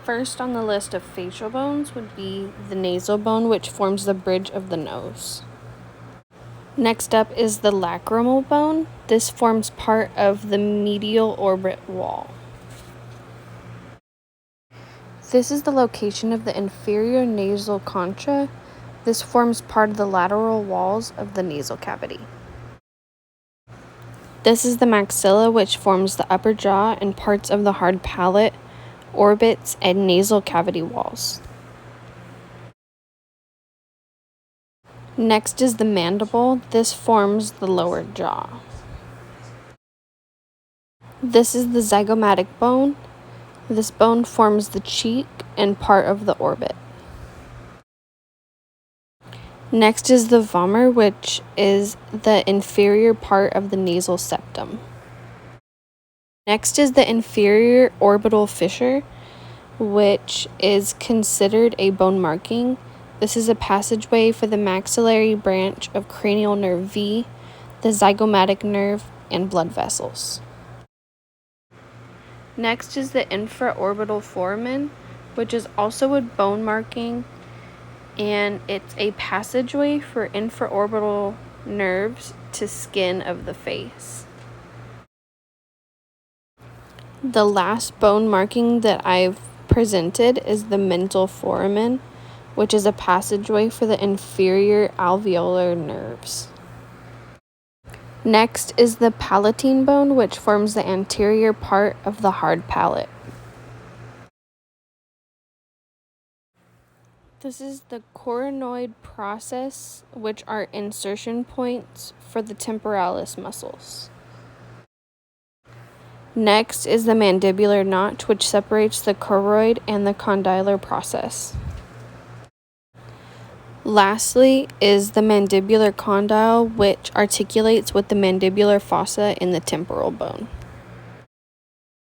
First on the list of facial bones would be the nasal bone, which forms the bridge of the nose. Next up is the lacrimal bone. This forms part of the medial orbit wall. This is the location of the inferior nasal concha. This forms part of the lateral walls of the nasal cavity. This is the maxilla, which forms the upper jaw and parts of the hard palate, orbits, and nasal cavity walls. Next is the mandible. This forms the lower jaw. This is the zygomatic bone. This bone forms the cheek and part of the orbit. Next is the vomer, which is the inferior part of the nasal septum. Next is the inferior orbital fissure, which is considered a bone marking. This is a passageway for the maxillary branch of cranial nerve V, the zygomatic nerve, and blood vessels. Next is the infraorbital foramen, which is also a bone marking, and it's a passageway for infraorbital nerves to skin of the face. The last bone marking that I've presented is the mental foramen, which is a passageway for the inferior alveolar nerves. Next is the palatine bone, which forms the anterior part of the hard palate. This is the coronoid process, which are insertion points for the temporalis muscles. Next is the mandibular notch, which separates the choroid and the condylar process. Lastly is the mandibular condyle, which articulates with the mandibular fossa in the temporal bone.